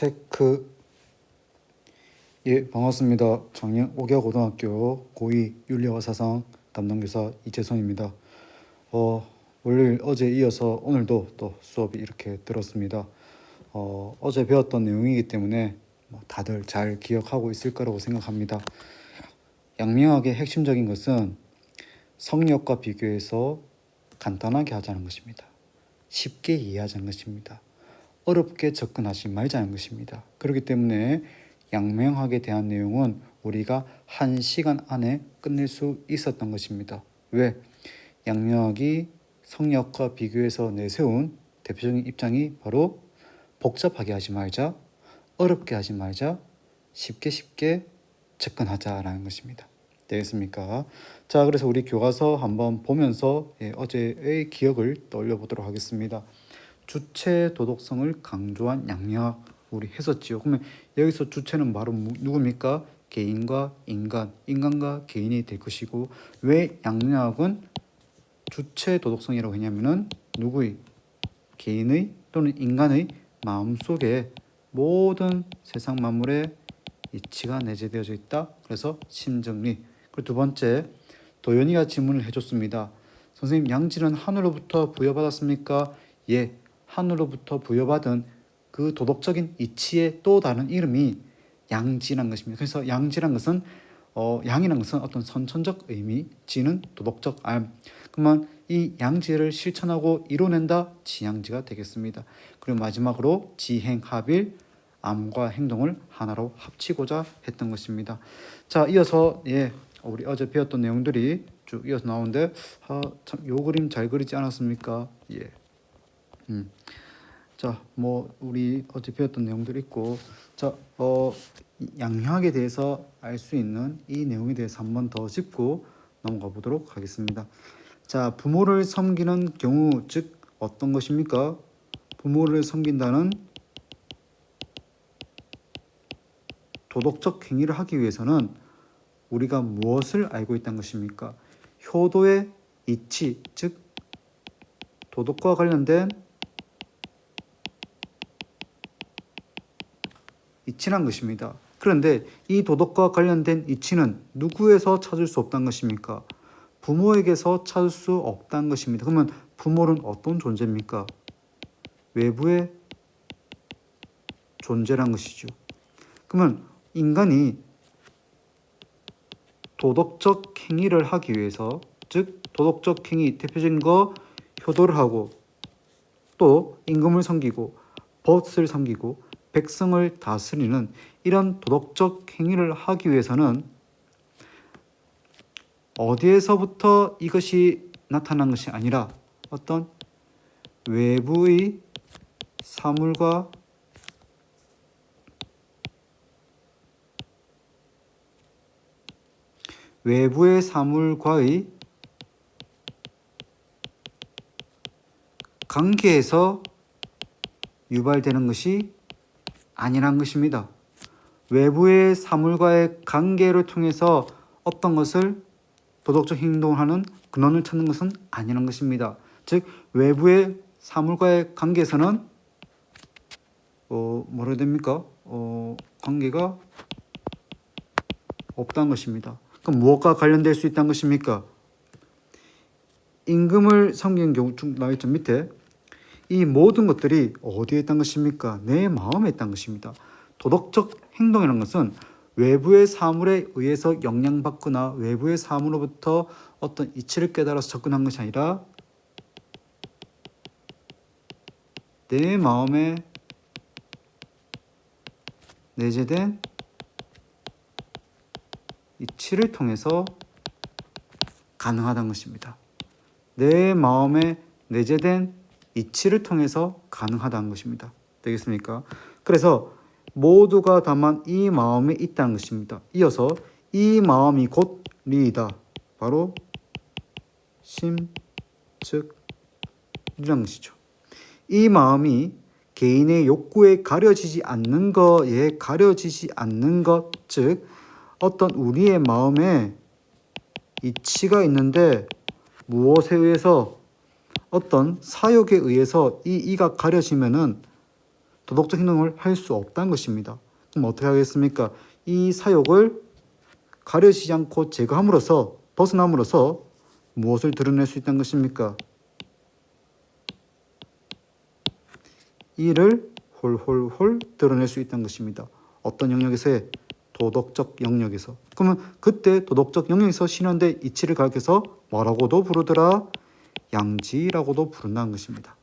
체크. 예, 반갑습니다. 작년 옥야고등학교 고2 윤리와 사상 담당교사 이재성입니다. 월요일 어제 이어서 오늘도 또 수업이 이렇게 들었습니다. 어제 배웠던 내용이기 때문에 다들 잘 기억하고 있을 거라고 생각합니다. 양명학의 핵심적인 것은 성역과 비교해서 간단하게 하자는 것입니다. 쉽게 이해하자는 것입니다. 어렵게 접근하지 말자는 것입니다. 그렇기 때문에 양명학에 대한 내용은 우리가 1시간 안에 끝낼 수 있었던 것입니다. 왜? 양명학이 성역과 비교해서 내세운 대표적인 입장이 바로 복잡하게 하지 말자, 어렵게 하지 말자, 쉽게 접근하자라는 것입니다. 되겠습니까? 자, 그래서 우리 교과서 한번 보면서 어제의 기억을 떠올려 보도록 하겠습니다. 주체 도덕성을 강조한 양명학 우리 했었지요. 그러면 여기서 주체는 바로 누굽니까? 개인과 인간, 인간과 개인이 될 것이고, 왜 양명학은 주체 도덕성이라고 했냐면은 누구의? 개인의 또는 인간의 마음속에 모든 세상 만물의 이치가 내재되어져 있다. 그래서 심정리. 그리고 두 번째, 도연이가 질문을 해줬습니다. 선생님, 양질은 하늘로부터 부여받았습니까? 예, 하늘로부터 부여받은 그 도덕적인 이치의 또 다른 이름이 양지란 것입니다. 그래서 양지란 것은 양이란 것은 어떤 선천적 의미, 지는 도덕적 알. 그러면 이 양지를 실천하고 이뤄낸다, 지양지가 되겠습니다. 그리고 마지막으로 지행합일, 암과 행동을 하나로 합치고자 했던 것입니다. 자, 이어서 우리 어제 배웠던 내용들이 쭉 이어서 나오는데 참 요 그림 잘 그리지 않았습니까? 예. 자, 우리 어제 배웠던 내용들 있고, 자, 양명학에 대해서 알 수 있는 이 내용에 대해서 한번 더 짚고 넘어가 보도록 하겠습니다. 자, 부모를 섬기는 경우, 즉 어떤 것입니까? 부모를 섬긴다는 도덕적 행위를 하기 위해서는 우리가 무엇을 알고 있다는 것입니까? 효도의 이치, 즉 도덕과 관련된 이치란 것입니다. 그런데 이 도덕과 관련된 이치는 누구에서 찾을 수 없다는 것입니까? 부모에게서 찾을 수 없다는 것입니다. 그러면 부모는 어떤 존재입니까? 외부의 존재란 것이죠. 그러면 인간이 도덕적 행위를 하기 위해서, 즉 도덕적 행위 대표적인 거 효도를 하고, 또 임금을 섬기고 벗을 섬기고 백성을 다스리는 이런 도덕적 행위를 하기 위해서는 어디에서부터 이것이 나타난 것이 아니라 어떤 외부의 사물과 외부의 사물과의 관계에서 유발되는 것이 아니란 것입니다. 외부의 사물과의 관계를 통해서 어떤 것을 도덕적 행동을 하는 근원을 찾는 것은 아니란 것입니다. 즉 외부의 사물과의 관계에서는 뭐라 해야 됩니까? 관계가 없다는 것입니다. 그럼 무엇과 관련될 수 있다는 것입니까? 임금을 섬기는 경우 쭉 나와있죠. 밑에 이 모든 것들이 어디에 있다는 것입니까? 내 마음에 있다는 것입니다. 도덕적 행동이라는 것은 외부의 사물에 의해서 영향받거나 외부의 사물로부터 어떤 이치를 깨달아서 접근한 것이 아니라 내 마음에 내재된 이치를 통해서 가능하다는 것입니다. 내 마음에 내재된 이치를 통해서 가능하다는 것입니다. 되겠습니까? 그래서 모두가 다만 이 마음에 있다는 것입니다. 이어서 이 마음이 곧 리이다. 바로 심즉이라는 것이죠. 이 마음이 개인의 욕구에 가려지지 않는 것, 즉 어떤 우리의 마음에 이치가 있는데 무엇에 의해서 어떤 사욕에 의해서 이가 가려지면은 도덕적 행동을 할 수 없다는 것입니다. 그럼 어떻게 하겠습니까? 이 사욕을 가려지지 않고 제거함으로써 벗어남으로써 무엇을 드러낼 수 있다는 것입니까? 이를 홀홀홀 드러낼 수 있다는 것입니다. 어떤 영역에서의 도덕적 영역에서. 그러면 그때 도덕적 영역에서 신현대 이치를 가르쳐서 뭐라고도 부르더라? 양지라고도 부른다는 것입니다.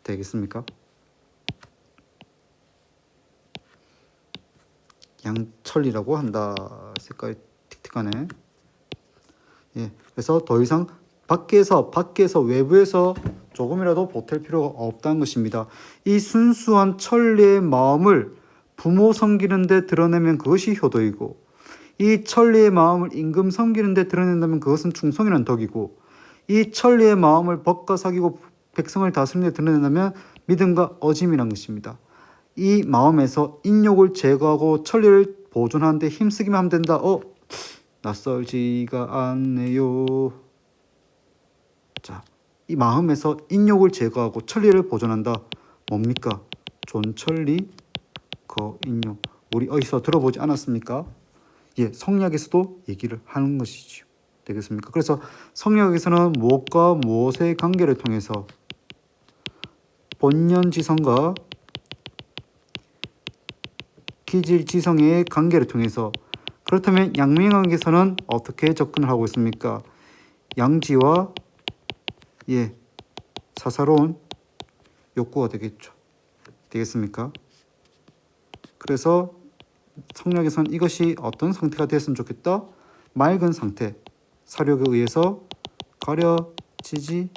되겠습니까? 양철이라고 한다. 색깔이 틱틱하네. 예, 그래서 더 이상 밖에서 외부에서 조금이라도 보탤 필요가 없다는 것입니다. 이 순수한 천리의 마음을 부모 섬기는 데 드러내면 그것이 효도이고, 이 천리의 마음을 임금 섬기는 데 드러낸다면 그것은 충성이라는 덕이고, 이 천리의 마음을 법과 사귀고 백성을 다스리는 데 드러낸다면 믿음과 어짐이라는 것입니다. 이 마음에서 인욕을 제거하고 천리를 보존하는 데 힘쓰기만 하면 된다. 낯설지가 않네요. 자, 이 마음에서 인욕을 제거하고 천리를 보존한다. 뭡니까? 존천리 거인욕. 우리 어디서 들어보지 않았습니까? 예, 성리학에서도 얘기를 하는 것이죠. 되겠습니까? 그래서 성리학에서는 무엇과 무엇의 관계를 통해서 본연지성과 기질지성의 관계를 통해서, 그렇다면 양명학에서는 어떻게 접근을 하고 있습니까? 양지와 사사로운 욕구가 되겠죠. 되겠습니까? 그래서 성리학에서는 이것이 어떤 상태가 됐으면 좋겠다? 맑은 상태, 사욕에 의해서 가려지지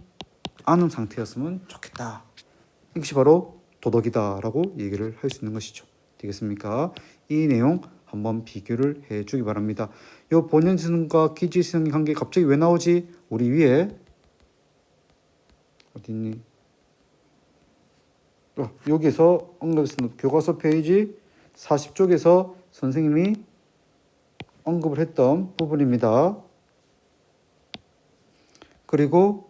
않은 상태였으면 좋겠다. 이것이 바로 도덕이다라고 얘기를 할 수 있는 것이죠. 되겠습니까? 이 내용 한번 비교를 해주기 바랍니다. 이 본연지성과 기질지성의 관계 갑자기 왜 나오지? 우리 위에 어디 있니? 여기서 언급했습니다. 교과서 페이지 40쪽에서 선생님이 언급을 했던 부분입니다. 그리고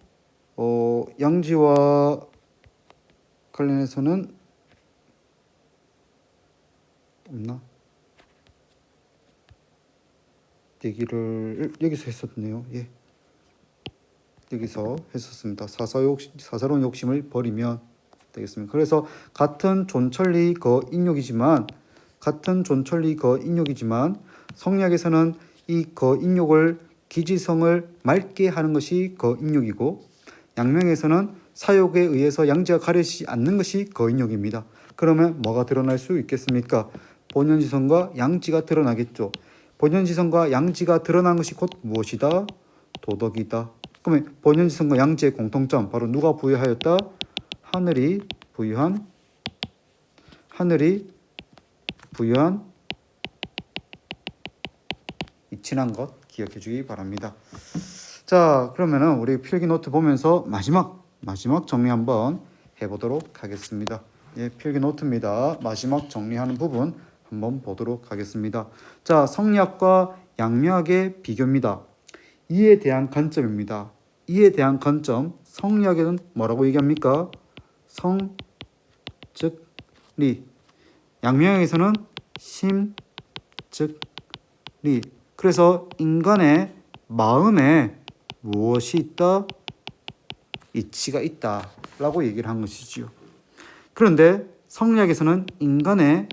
양지와 관련해서는 없나? 얘기를 여기서 했었네요. 예, 여기서 했었습니다. 사사로운 욕심을 버리면 되겠습니다. 그래서 같은 존천리 거인욕이지만 성리학에서는 이 거인욕을 기지성을 맑게 하는 것이 거인욕이고, 양명에서는 사욕에 의해서 양지가 가려지지 않는 것이 거인욕입니다. 그러면 뭐가 드러날 수 있겠습니까? 본연지성과 양지가 드러나겠죠. 본연지성과 양지가 드러난 것이 곧 무엇이다? 도덕이다. 그러면 본연지성과 양지의 공통점, 바로 누가 부여하였다? 하늘이 부여한 이친한 것 기억해 주기 바랍니다. 자, 그러면은 우리 필기 노트 보면서 마지막 정리 한번 해보도록 하겠습니다. 예, 필기 노트입니다. 마지막 정리하는 부분 한번 보도록 하겠습니다. 자, 성리학과 양명학의 비교입니다. 이에 대한 관점입니다. 이에 대한 관점, 성리학에는 뭐라고 얘기합니까? 성, 즉, 리. 양명학에서는 심, 즉, 리. 그래서 인간의 마음에 무엇이 있다? 이치가 있다 라고 얘기를 한 것이지요. 그런데 성리학에서는 인간의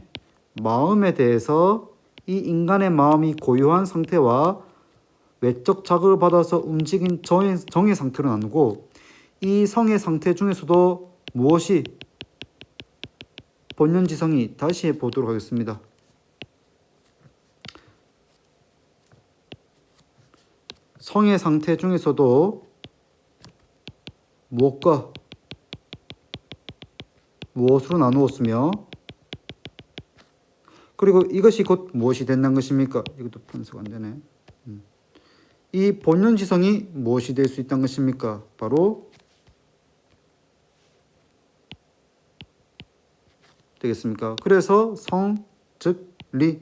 마음에 대해서 이 인간의 마음이 고요한 상태와 외적 자극을 받아서 움직인 정의 상태로 나누고, 이 성의 상태 중에서도 무엇이 본연지성이, 다시 해보도록 하겠습니다. 성의 상태 중에서도 무엇과 무엇으로 나누었으며, 그리고 이것이 곧 무엇이 된다는 것입니까? 이것도 분석 안 되네. 이 본연지성이 무엇이 될 수 있다는 것입니까? 바로 되겠습니까? 그래서 성, 즉, 리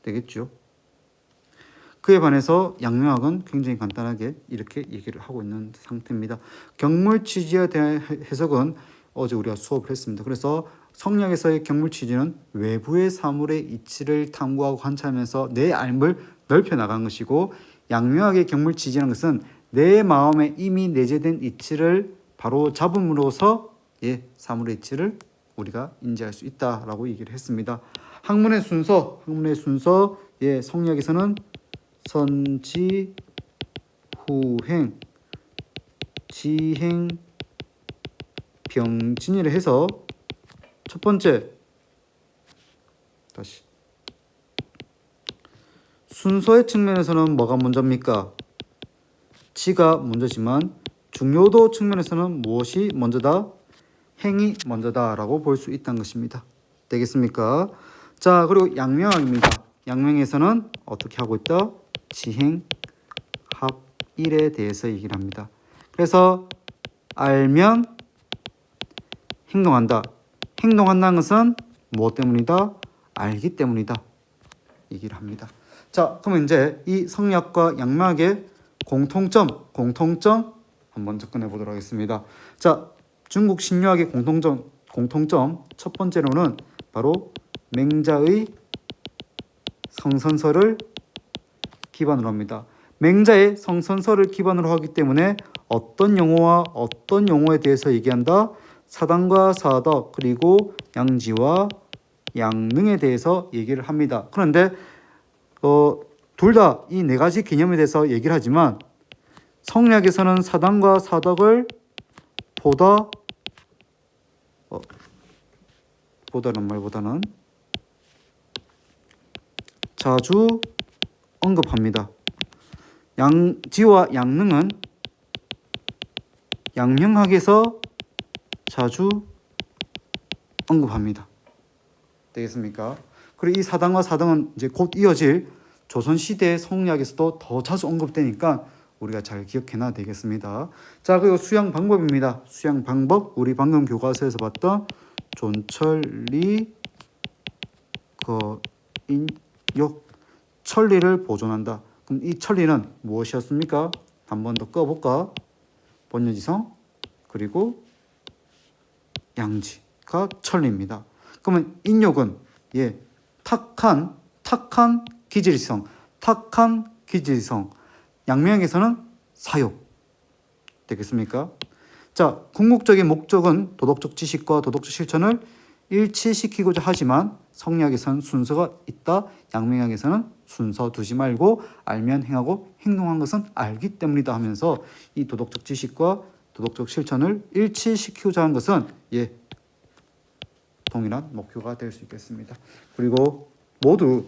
되겠죠. 그에 반해서 양명학은 굉장히 간단하게 이렇게 얘기를 하고 있는 상태입니다. 경물 취지에 대한 해석은 어제 우리가 수업을 했습니다. 그래서 성리학에서의 경물 취지는 외부의 사물의 이치를 탐구하고 관찰하면서 내 알을 넓혀 나가는 것이고, 양명학의 경물 취지라는 것은 내 마음에 이미 내재된 이치를 바로 잡음으로써 사물의 이치를 우리가 인지할 수 있다라고 얘기를 했습니다. 학문의 순서, 성리학에서는 선지, 후행, 지행, 병진이를 해서 첫 번째, 다시 순서의 측면에서는 뭐가 먼저입니까? 지가 먼저지만 중요도 측면에서는 무엇이 먼저다? 행이 먼저다라고 볼 수 있다는 것입니다. 되겠습니까? 자, 그리고 양명학입니다. 양명에서는 어떻게 하고 있다? 지행, 합일에 대해서 얘기를 합니다. 그래서 알면 행동한다. 행동한다는 것은 무엇 때문이다? 알기 때문이다. 얘기를 합니다. 자, 그러면 이제 이 성리학과 양명학의 공통점 한번 접근해 보도록 하겠습니다. 자, 중국 신유학의 공통점 첫 번째로는 바로 맹자의 성선설을 기반으로 합니다. 맹자의 성선설을 기반으로 하기 때문에 어떤 용어와 어떤 용어에 대해서 얘기한다? 사당과 사덕 그리고 양지와 양능에 대해서 얘기를 합니다. 그런데 둘 다 이 네 가지 개념에 대해서 얘기를 하지만 성리학에서는 사당과 사덕을 보다는 자주 언급합니다. 양지와 양능은 양명학에서 자주 언급합니다. 되겠습니까? 그리고 이 사당과 사등은 이제 곧 이어질 조선시대의 성리학에서도 더 자주 언급되니까 우리가 잘 기억해놔야 되겠습니다. 자, 그리고 수양 방법입니다. 수양 방법, 우리 방금 교과서에서 봤던 존철리, 인욕, 천리를 보존한다. 그럼 이 천리는 무엇이었습니까? 한 번 더 꺼볼까? 본유지성, 그리고 양지가 천리입니다. 그러면 인욕은 탁한 기질성, 양명에서는 사욕 되겠습니까? 자, 궁극적인 목적은 도덕적 지식과 도덕적 실천을 일치시키고자 하지만 성리학에서는 순서가 있다. 양명학에서는 순서 두지 말고 알면 행하고 행동한 것은 알기 때문이다 하면서 이 도덕적 지식과 도덕적 실천을 일치시키고자 하는 것은 동일한 목표가 될 수 있겠습니다. 그리고 모든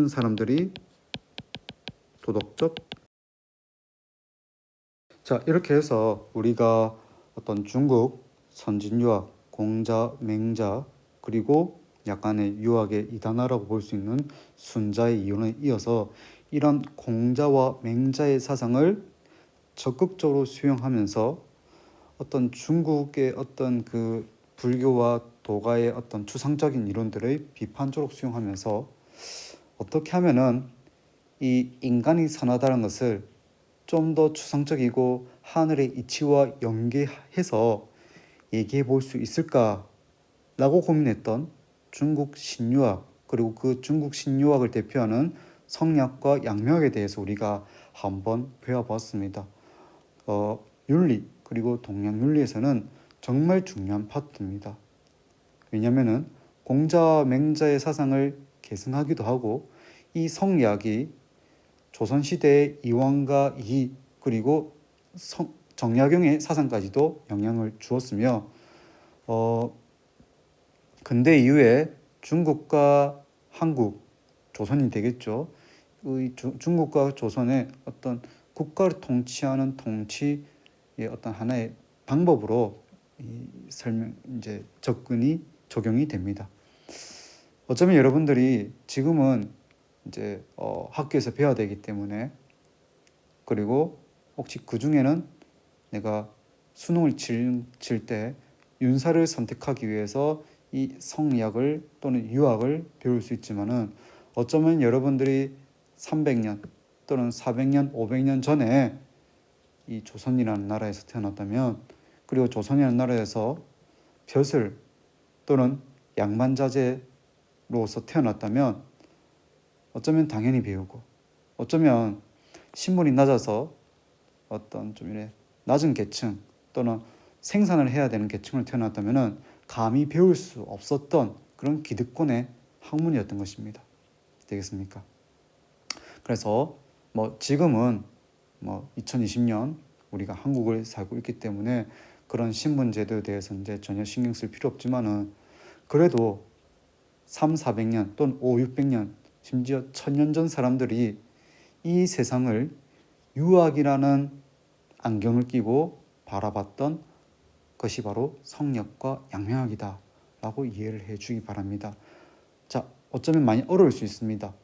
사람들이 도덕적, 자, 이렇게 해서 우리가 어떤 중국 선진유학, 공자, 맹자 그리고 약간의 유학의 이단화라고 볼 수 있는 순자의 이론에 이어서 이런 공자와 맹자의 사상을 적극적으로 수용하면서 어떤 중국의 어떤 그 불교와 도가의 어떤 추상적인 이론들의 비판적으로 수용하면서 어떻게 하면은 이 인간이 선하다는 것을 좀 더 추상적이고 하늘의 이치와 연계해서 얘기해 볼 수 있을까라고 고민했던 중국 신유학, 그리고 그 중국 신유학을 대표하는 성리학과 양명학에 대해서 우리가 한번 배워봤습니다. 윤리 그리고 동양윤리에서는 정말 중요한 파트입니다. 왜냐하면 공자와 맹자의 사상을 계승하기도 하고 이 성리학이 조선시대의 이황과 이 그리고 정약용의 사상까지도 영향을 주었으며 근대 이후에 중국과 한국, 조선이 되겠죠. 중국과 조선의 어떤 국가를 통치하는 통치의 어떤 하나의 방법으로 접근이 적용이 됩니다. 어쩌면 여러분들이 지금은 이제 학교에서 배워야 되기 때문에, 그리고 혹시 그 중에는 내가 수능을 칠 때 윤사를 선택하기 위해서 이 성리학을 또는 유학을 배울 수 있지만은 어쩌면 여러분들이 300년 또는 400년, 500년 전에 이 조선이라는 나라에서 태어났다면 그리고 조선이라는 나라에서 벼슬 또는 양반자제로서 태어났다면 어쩌면 당연히 배우고, 어쩌면 신분이 낮아서 어떤 좀 이래 낮은 계층 또는 생산을 해야 되는 계층을 태어났다면은 감히 배울 수 없었던 그런 기득권의 학문이었던 것입니다. 되겠습니까? 그래서 지금은 2020년 우리가 한국을 살고 있기 때문에 그런 신분 제도에 대해서 이제 전혀 신경 쓸 필요 없지만은, 그래도 3, 400년 또는 5, 600년 심지어 1000년 전 사람들이 이 세상을 유학이라는 안경을 끼고 바라봤던 것이 바로 성역과 양명학이다 라고 이해를 해주기 바랍니다. 자, 어쩌면 많이 어려울 수 있습니다.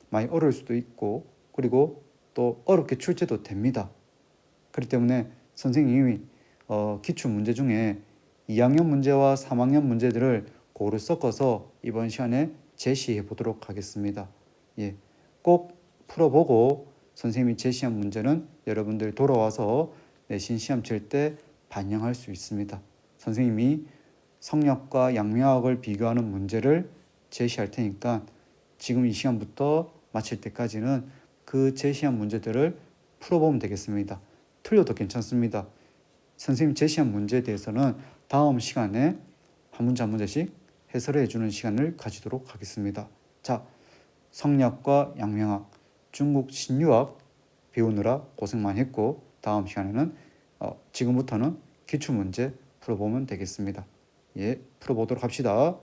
많이 어려울 수도 있고, 그리고 또 어렵게 출제도 됩니다. 그렇기 때문에 선생님이 기출 문제 중에 2학년 문제와 3학년 문제들을 고루 섞어서 이번 시간에 제시해 보도록 하겠습니다. 예, 꼭 풀어보고 선생님이 제시한 문제는 여러분들 돌아와서 내신 시험 칠 때 반영할 수 있습니다. 선생님이 성역과 양명학을 비교하는 문제를 제시할 테니까 지금 이 시간부터 마칠 때까지는 그 제시한 문제들을 풀어보면 되겠습니다. 틀려도 괜찮습니다. 선생님 제시한 문제에 대해서는 다음 시간에 한 문제 한 문제씩 해설해 주는 시간을 가지도록 하겠습니다. 자, 성역과 양명학, 중국 신유학 배우느라 고생 많이 했고, 다음 시간에는 지금부터는 기출문제 풀어보면 되겠습니다. 예, 풀어보도록 합시다.